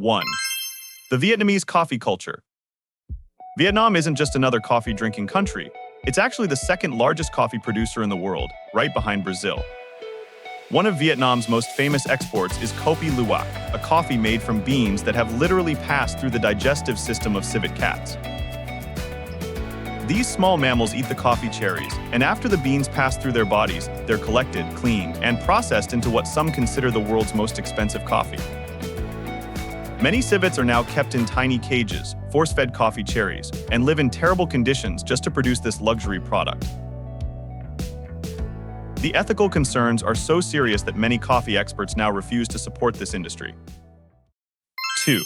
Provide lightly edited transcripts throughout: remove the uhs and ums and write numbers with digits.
1. The Vietnamese coffee culture. Vietnam isn't just another coffee-drinking country. It's actually the second largest coffee producer in the world, right behind Brazil. One of Vietnam's most famous exports is Kopi Luwak, a coffee made from beans that have literally passed through the digestive system of civet cats. These small mammals eat the coffee cherries, and after the beans pass through their bodies, they're collected, cleaned, and processed into what some consider the world's most expensive coffee. Many civets are now kept in tiny cages, force-fed coffee cherries, and live in terrible conditions just to produce this luxury product. The ethical concerns are so serious that many coffee experts now refuse to support this industry. 2.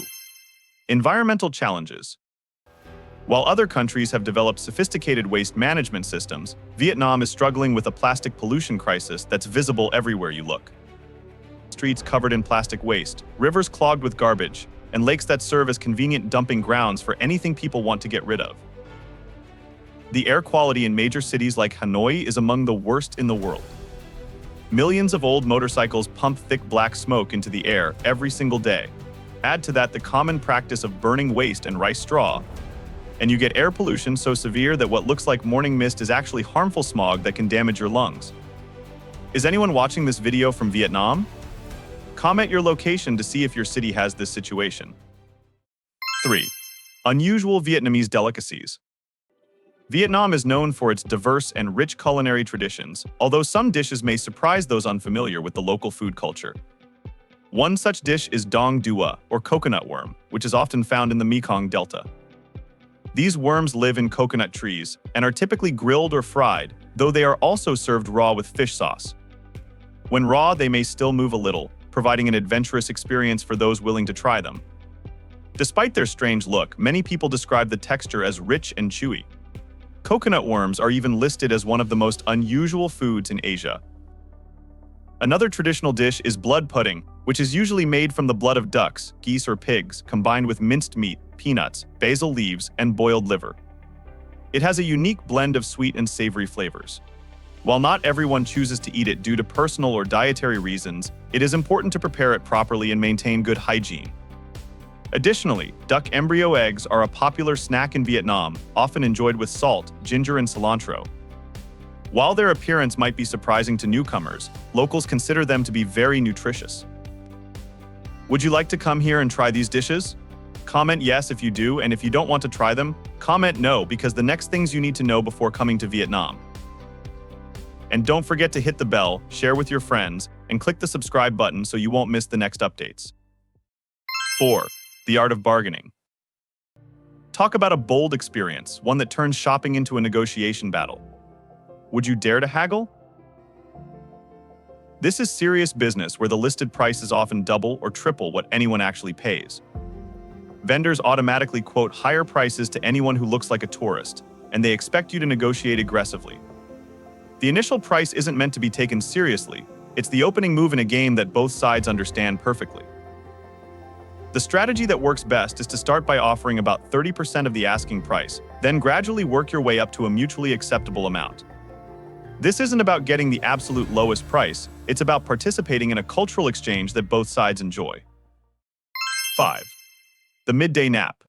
Environmental challenges. While other countries have developed sophisticated waste management systems, Vietnam is struggling with a plastic pollution crisis that's visible everywhere you look. Streets covered in plastic waste, rivers clogged with garbage, and lakes that serve as convenient dumping grounds for anything people want to get rid of. The air quality in major cities like Hanoi is among the worst in the world. Millions of old motorcycles pump thick black smoke into the air every single day. Add to that the common practice of burning waste and rice straw, and you get air pollution so severe that what looks like morning mist is actually harmful smog that can damage your lungs. Is anyone watching this video from Vietnam? Comment your location to see if your city has this situation. 3. Unusual Vietnamese delicacies. Vietnam is known for its diverse and rich culinary traditions, although some dishes may surprise those unfamiliar with the local food culture. One such dish is dong dua, or coconut worm, which is often found in the Mekong Delta. These worms live in coconut trees and are typically grilled or fried, though they are also served raw with fish sauce. When raw, they may still move a little, providing an adventurous experience for those willing to try them. Despite their strange look, many people describe the texture as rich and chewy. Coconut worms are even listed as one of the most unusual foods in Asia. Another traditional dish is blood pudding, which is usually made from the blood of ducks, geese, or pigs, combined with minced meat, peanuts, basil leaves, and boiled liver. It has a unique blend of sweet and savory flavors. While not everyone chooses to eat it due to personal or dietary reasons, it is important to prepare it properly and maintain good hygiene. Additionally, duck embryo eggs are a popular snack in Vietnam, often enjoyed with salt, ginger, and cilantro. While their appearance might be surprising to newcomers, locals consider them to be very nutritious. Would you like to come here and try these dishes? Comment yes if you do, and if you don't want to try them, comment no, because the next things you need to know before coming to Vietnam. And don't forget to hit the bell, share with your friends, and click the subscribe button so you won't miss the next updates. 4. The art of bargaining. Talk about a bold experience, one that turns shopping into a negotiation battle. Would you dare to haggle? This is serious business where the listed price is often double or triple what anyone actually pays. Vendors automatically quote higher prices to anyone who looks like a tourist, and they expect you to negotiate aggressively. The initial price isn't meant to be taken seriously. It's the opening move in a game that both sides understand perfectly. The strategy that works best is to start by offering about 30% of the asking price, then gradually work your way up to a mutually acceptable amount. This isn't about getting the absolute lowest price, it's about participating in a cultural exchange that both sides enjoy. 5. The midday nap.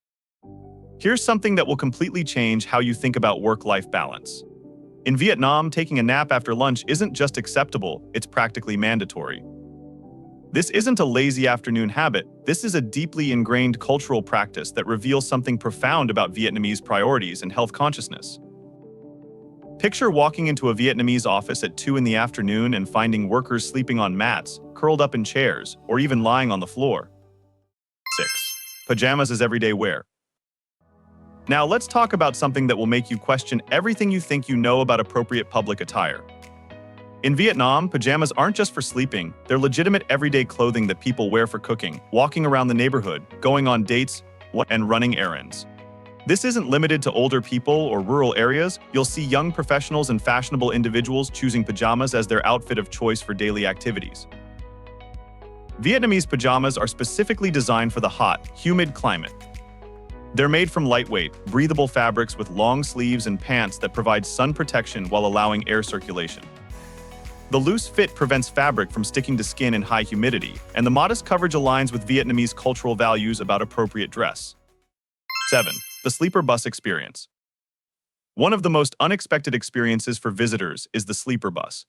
Here's something that will completely change how you think about work-life balance. In Vietnam, taking a nap after lunch isn't just acceptable, it's practically mandatory. This isn't a lazy afternoon habit, this is a deeply ingrained cultural practice that reveals something profound about Vietnamese priorities and health consciousness. Picture walking into a Vietnamese office at 2 in the afternoon and finding workers sleeping on mats, curled up in chairs, or even lying on the floor. 6. Pajamas as everyday wear. Now let's talk about something that will make you question everything you think you know about appropriate public attire. In Vietnam, pajamas aren't just for sleeping, they're legitimate everyday clothing that people wear for cooking, walking around the neighborhood, going on dates, and running errands. This isn't limited to older people or rural areas. You'll see young professionals and fashionable individuals choosing pajamas as their outfit of choice for daily activities. Vietnamese pajamas are specifically designed for the hot, humid climate. They're made from lightweight, breathable fabrics with long sleeves and pants that provide sun protection while allowing air circulation. The loose fit prevents fabric from sticking to skin in high humidity, and the modest coverage aligns with Vietnamese cultural values about appropriate dress. 7. The sleeper bus experience. One of the most unexpected experiences for visitors is the sleeper bus.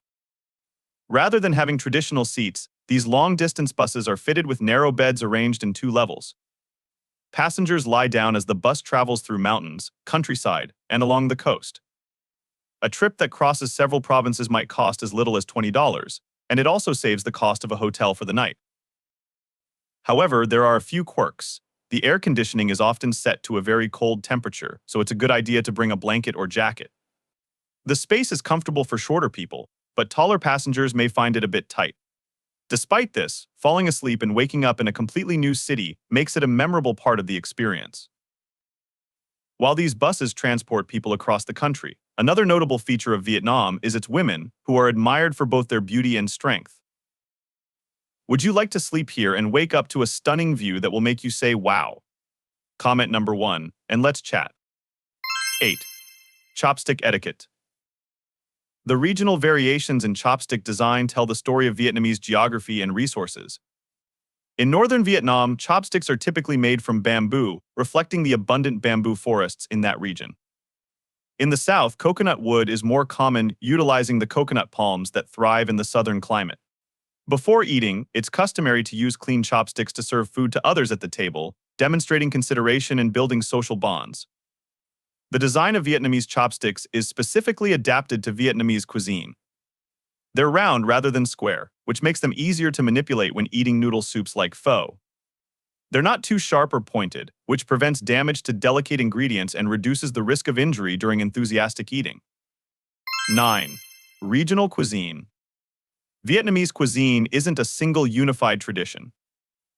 Rather than having traditional seats, these long-distance buses are fitted with narrow beds arranged in 2 levels. Passengers lie down as the bus travels through mountains, countryside, and along the coast. A trip that crosses several provinces might cost as little as $20, and it also saves the cost of a hotel for the night. However, there are a few quirks. The air conditioning is often set to a very cold temperature, so it's a good idea to bring a blanket or jacket. The space is comfortable for shorter people, but taller passengers may find it a bit tight. Despite this, falling asleep and waking up in a completely new city makes it a memorable part of the experience. While these buses transport people across the country, another notable feature of Vietnam is its women, who are admired for both their beauty and strength. Would you like to sleep here and wake up to a stunning view that will make you say, wow? Comment number 1, and let's chat. 8. Chopstick Etiquette. The regional variations in chopstick design tell the story of Vietnamese geography and resources. In northern Vietnam, chopsticks are typically made from bamboo, reflecting the abundant bamboo forests in that region. In the south, coconut wood is more common, utilizing the coconut palms that thrive in the southern climate. Before eating, it's customary to use clean chopsticks to serve food to others at the table, demonstrating consideration and building social bonds. The design of Vietnamese chopsticks is specifically adapted to Vietnamese cuisine. They're round rather than square, which makes them easier to manipulate when eating noodle soups like pho. They're not too sharp or pointed, which prevents damage to delicate ingredients and reduces the risk of injury during enthusiastic eating. 9. Regional cuisine. Vietnamese cuisine isn't a single unified tradition.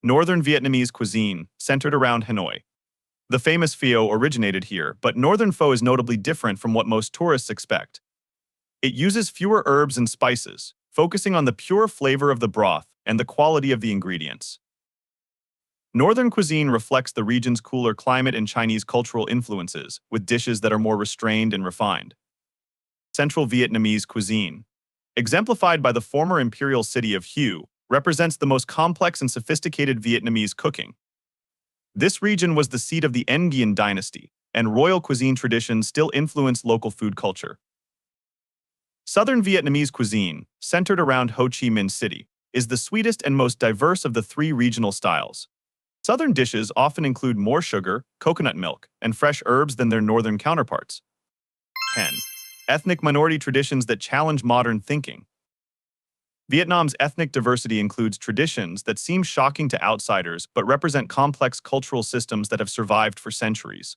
Northern Vietnamese cuisine, centered around Hanoi. The famous pho originated here, but northern pho is notably different from what most tourists expect. It uses fewer herbs and spices, focusing on the pure flavor of the broth and the quality of the ingredients. Northern cuisine reflects the region's cooler climate and Chinese cultural influences, with dishes that are more restrained and refined. Central Vietnamese cuisine, exemplified by the former imperial city of Hue, represents the most complex and sophisticated Vietnamese cooking. This region was the seat of the Nguyen dynasty, and royal cuisine traditions still influence local food culture. Southern Vietnamese cuisine, centered around Ho Chi Minh City, is the sweetest and most diverse of the 3 regional styles. Southern dishes often include more sugar, coconut milk, and fresh herbs than their northern counterparts. 10. Ethnic minority traditions that challenge modern thinking. Vietnam's ethnic diversity includes traditions that seem shocking to outsiders but represent complex cultural systems that have survived for centuries.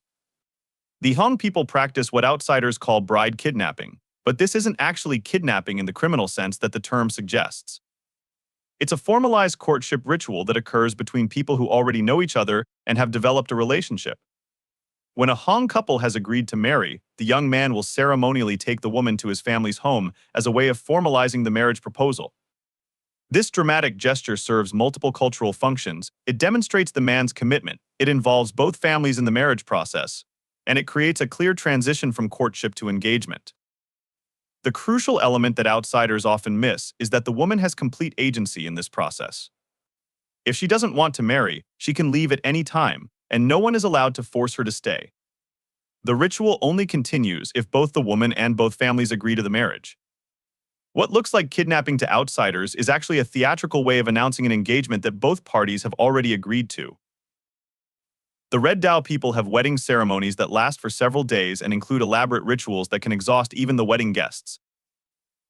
The Hmong people practice what outsiders call bride kidnapping, but this isn't actually kidnapping in the criminal sense that the term suggests. It's a formalized courtship ritual that occurs between people who already know each other and have developed a relationship. When a Hmong couple has agreed to marry, the young man will ceremonially take the woman to his family's home as a way of formalizing the marriage proposal. This dramatic gesture serves multiple cultural functions. It demonstrates the man's commitment, it involves both families in the marriage process, and it creates a clear transition from courtship to engagement. The crucial element that outsiders often miss is that the woman has complete agency in this process. If she doesn't want to marry, she can leave at any time, and no one is allowed to force her to stay. The ritual only continues if both the woman and both families agree to the marriage. What looks like kidnapping to outsiders is actually a theatrical way of announcing an engagement that both parties have already agreed to. The Red Dao people have wedding ceremonies that last for several days and include elaborate rituals that can exhaust even the wedding guests.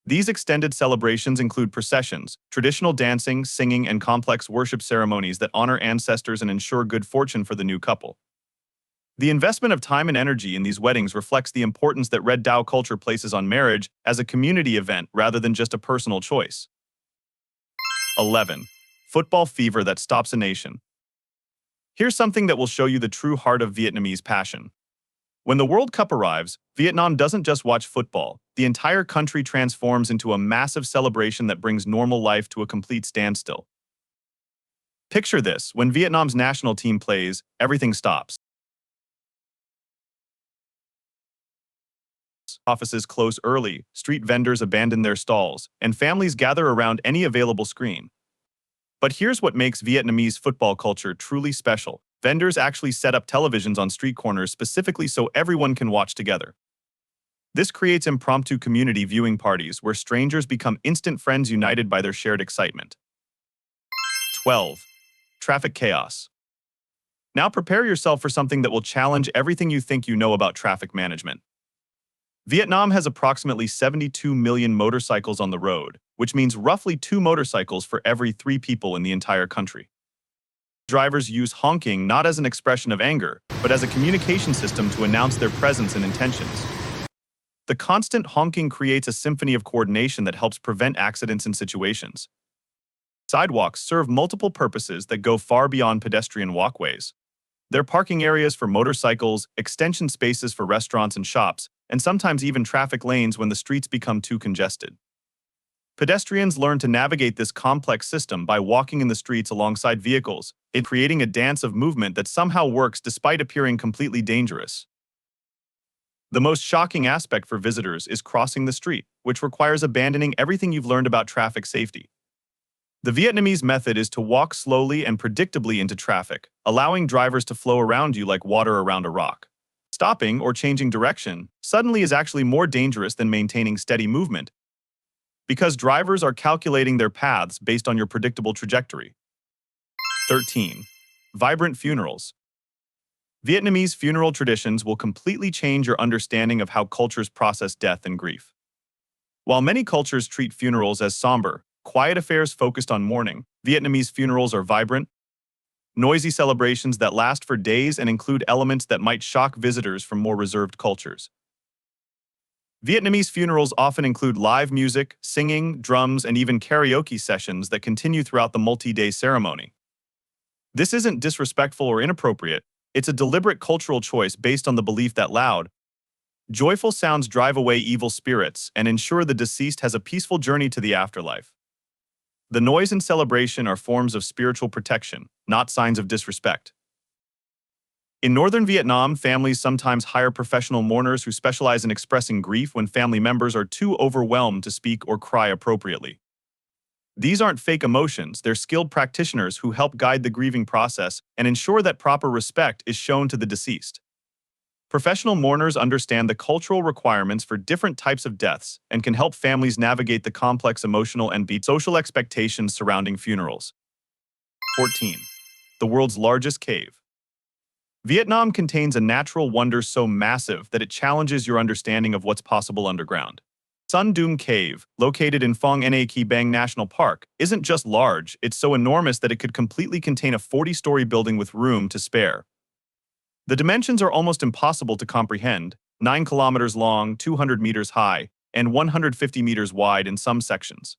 These extended celebrations include processions, traditional dancing, singing, and complex worship ceremonies that honor ancestors and ensure good fortune for the new couple. The investment of time and energy in these weddings reflects the importance that Red Dao culture places on marriage as a community event rather than just a personal choice. 11. Football fever that stops a nation. Here's something that will show you the true heart of Vietnamese passion. When the World Cup arrives, Vietnam doesn't just watch football. The entire country transforms into a massive celebration that brings normal life to a complete standstill. Picture this: when Vietnam's national team plays, everything stops. Offices close early, street vendors abandon their stalls, and families gather around any available screen. But here's what makes Vietnamese football culture truly special. Vendors actually set up televisions on street corners specifically so everyone can watch together. This creates impromptu community viewing parties where strangers become instant friends united by their shared excitement. 12. Traffic chaos. Now prepare yourself for something that will challenge everything you think you know about traffic management. Vietnam has approximately 72 million motorcycles on the road, which means roughly 2 motorcycles for every 3 people in the entire country. Drivers use honking not as an expression of anger, but as a communication system to announce their presence and intentions. The constant honking creates a symphony of coordination that helps prevent accidents and situations. Sidewalks serve multiple purposes that go far beyond pedestrian walkways. They're parking areas for motorcycles, extension spaces for restaurants and shops, and sometimes even traffic lanes when the streets become too congested. Pedestrians learn to navigate this complex system by walking in the streets alongside vehicles, creating a dance of movement that somehow works despite appearing completely dangerous. The most shocking aspect for visitors is crossing the street, which requires abandoning everything you've learned about traffic safety. The Vietnamese method is to walk slowly and predictably into traffic, allowing drivers to flow around you like water around a rock. Stopping or changing direction suddenly is actually more dangerous than maintaining steady movement, because drivers are calculating their paths based on your predictable trajectory. 13. Vibrant funerals. Vietnamese funeral traditions will completely change your understanding of how cultures process death and grief. While many cultures treat funerals as somber, quiet affairs focused on mourning, Vietnamese funerals are vibrant, noisy celebrations that last for days and include elements that might shock visitors from more reserved cultures. Vietnamese funerals often include live music, singing, drums, and even karaoke sessions that continue throughout the multi-day ceremony. This isn't disrespectful or inappropriate, it's a deliberate cultural choice based on the belief that loud, joyful sounds drive away evil spirits and ensure the deceased has a peaceful journey to the afterlife. The noise and celebration are forms of spiritual protection, not signs of disrespect. In northern Vietnam, families sometimes hire professional mourners who specialize in expressing grief when family members are too overwhelmed to speak or cry appropriately. These aren't fake emotions, they're skilled practitioners who help guide the grieving process and ensure that proper respect is shown to the deceased. Professional mourners understand the cultural requirements for different types of deaths and can help families navigate the complex emotional and social expectations surrounding funerals. 14. The world's largest cave. Vietnam contains a natural wonder so massive that it challenges your understanding of what's possible underground. Sun Duong Cave, located in Phong Nha Ke Bang National Park, isn't just large, it's so enormous that it could completely contain a 40-story building with room to spare. The dimensions are almost impossible to comprehend, 9 kilometers long, 200 meters high, and 150 meters wide in some sections.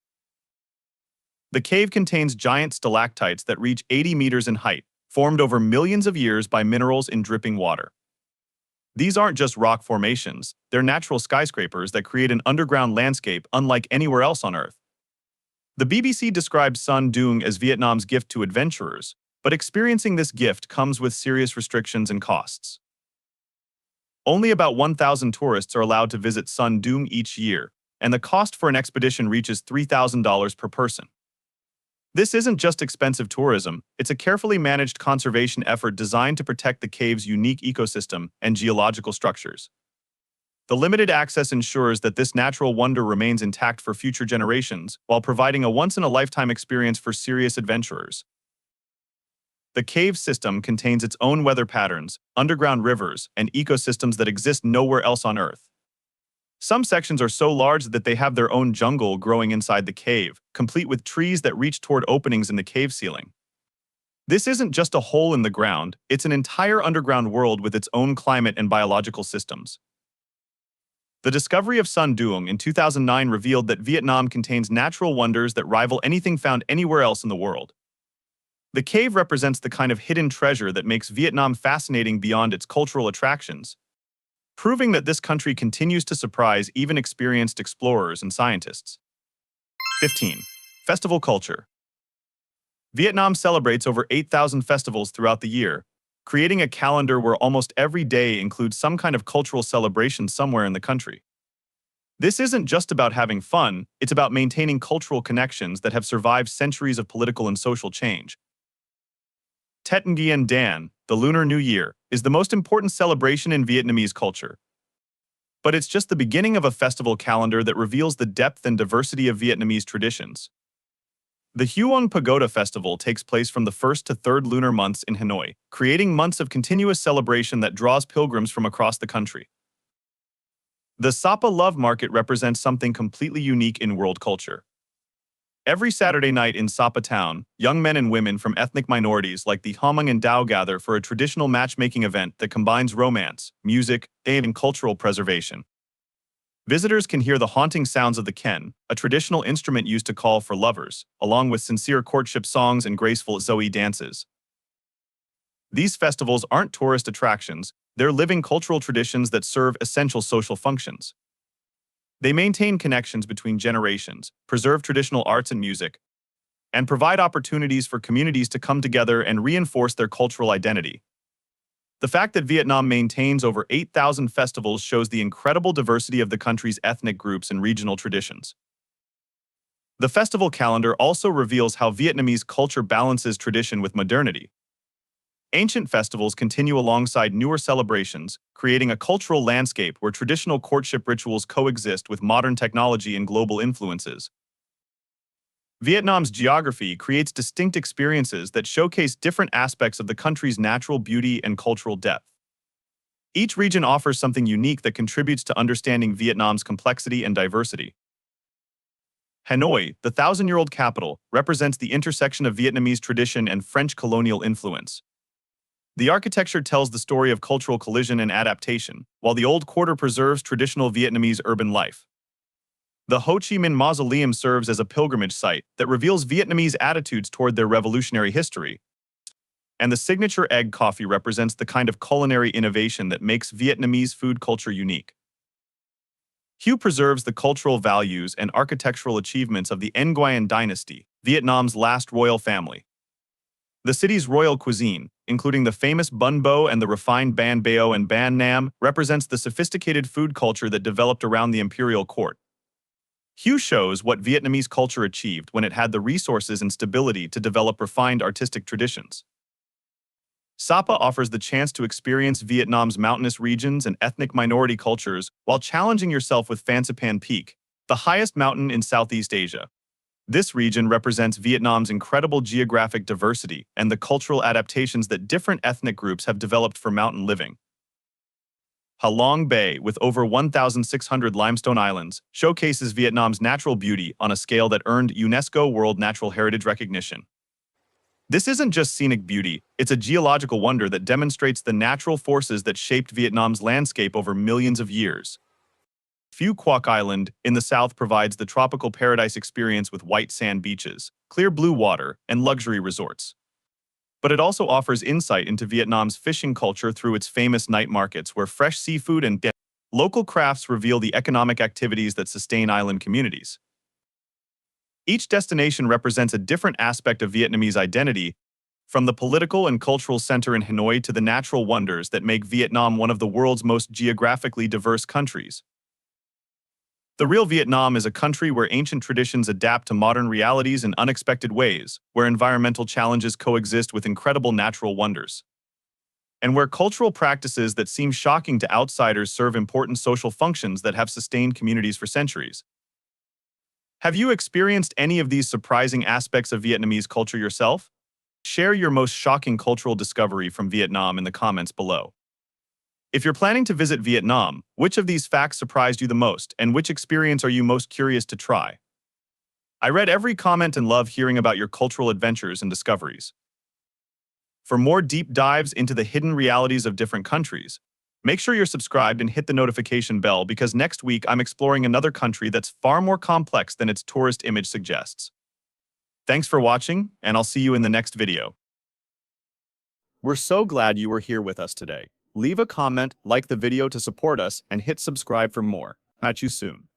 The cave contains giant stalactites that reach 80 meters in height, formed over millions of years by minerals in dripping water. These aren't just rock formations, they're natural skyscrapers that create an underground landscape unlike anywhere else on Earth. The BBC describes Sun Duong as Vietnam's gift to adventurers, but experiencing this gift comes with serious restrictions and costs. Only about 1,000 tourists are allowed to visit Sun Duong each year, and the cost for an expedition reaches $3,000 per person. This isn't just expensive tourism, it's a carefully managed conservation effort designed to protect the cave's unique ecosystem and geological structures. The limited access ensures that this natural wonder remains intact for future generations, while providing a once-in-a-lifetime experience for serious adventurers. The cave system contains its own weather patterns, underground rivers, and ecosystems that exist nowhere else on Earth. Some sections are so large that they have their own jungle growing inside the cave, complete with trees that reach toward openings in the cave ceiling. This isn't just a hole in the ground, it's an entire underground world with its own climate and biological systems. The discovery of Sun Duong in 2009 revealed that Vietnam contains natural wonders that rival anything found anywhere else in the world. The cave represents the kind of hidden treasure that makes Vietnam fascinating beyond its cultural attractions, proving that this country continues to surprise even experienced explorers and scientists. 15. Festival culture. Vietnam celebrates over 8,000 festivals throughout the year, creating a calendar where almost every day includes some kind of cultural celebration somewhere in the country. This isn't just about having fun, it's about maintaining cultural connections that have survived centuries of political and social change. Tet Nguyen Dan, the Lunar New Year, is the most important celebration in Vietnamese culture. But it's just the beginning of a festival calendar that reveals the depth and diversity of Vietnamese traditions. The Huong Pagoda Festival takes place from the 1st to 3rd lunar months in Hanoi, creating months of continuous celebration that draws pilgrims from across the country. The Sapa Love Market represents something completely unique in world culture. Every Saturday night in Sapa Town, young men and women from ethnic minorities like the Hmong and Dao gather for a traditional matchmaking event that combines romance, music, and cultural preservation. Visitors can hear the haunting sounds of the Ken, a traditional instrument used to call for lovers, along with sincere courtship songs and graceful Zoe dances. These festivals aren't tourist attractions, they're living cultural traditions that serve essential social functions. They maintain connections between generations, preserve traditional arts and music, and provide opportunities for communities to come together and reinforce their cultural identity. The fact that Vietnam maintains over 8,000 festivals shows the incredible diversity of the country's ethnic groups and regional traditions. The festival calendar also reveals how Vietnamese culture balances tradition with modernity. Ancient festivals continue alongside newer celebrations, creating a cultural landscape where traditional courtship rituals coexist with modern technology and global influences. Vietnam's geography creates distinct experiences that showcase different aspects of the country's natural beauty and cultural depth. Each region offers something unique that contributes to understanding Vietnam's complexity and diversity. Hanoi, the thousand-year-old capital, represents the intersection of Vietnamese tradition and French colonial influence. The architecture tells the story of cultural collision and adaptation, while the Old Quarter preserves traditional Vietnamese urban life. The Ho Chi Minh Mausoleum serves as a pilgrimage site that reveals Vietnamese attitudes toward their revolutionary history. And the signature egg coffee represents the kind of culinary innovation that makes Vietnamese food culture unique. Hue preserves the cultural values and architectural achievements of the Nguyen dynasty, Vietnam's last royal family. The city's royal cuisine, including the famous bun bo and the refined ban bao and ban nam, represents the sophisticated food culture that developed around the imperial court. Hue shows what Vietnamese culture achieved when it had the resources and stability to develop refined artistic traditions. Sapa offers the chance to experience Vietnam's mountainous regions and ethnic minority cultures while challenging yourself with Phan Peak, the highest mountain in Southeast Asia. This region represents Vietnam's incredible geographic diversity and the cultural adaptations that different ethnic groups have developed for mountain living. Ha Long Bay, with over 1,600 limestone islands, showcases Vietnam's natural beauty on a scale that earned UNESCO World Natural Heritage recognition. This isn't just scenic beauty, it's a geological wonder that demonstrates the natural forces that shaped Vietnam's landscape over millions of years. Phu Quoc Island in the south provides the tropical paradise experience with white sand beaches, clear blue water, and luxury resorts. But it also offers insight into Vietnam's fishing culture through its famous night markets where fresh seafood and local crafts reveal the economic activities that sustain island communities. Each destination represents a different aspect of Vietnamese identity, from the political and cultural center in Hanoi to the natural wonders that make Vietnam one of the world's most geographically diverse countries. The real Vietnam is a country where ancient traditions adapt to modern realities in unexpected ways, where environmental challenges coexist with incredible natural wonders, and where cultural practices that seem shocking to outsiders serve important social functions that have sustained communities for centuries. Have you experienced any of these surprising aspects of Vietnamese culture yourself? Share your most shocking cultural discovery from Vietnam in the comments below. If you're planning to visit Vietnam, which of these facts surprised you the most, and which experience are you most curious to try? I read every comment and love hearing about your cultural adventures and discoveries. For more deep dives into the hidden realities of different countries, make sure you're subscribed and hit the notification bell because next week I'm exploring another country that's far more complex than its tourist image suggests. Thanks for watching, and I'll see you in the next video. We're so glad you were here with us today. Leave a comment, like the video to support us, and hit subscribe for more. Catch you soon.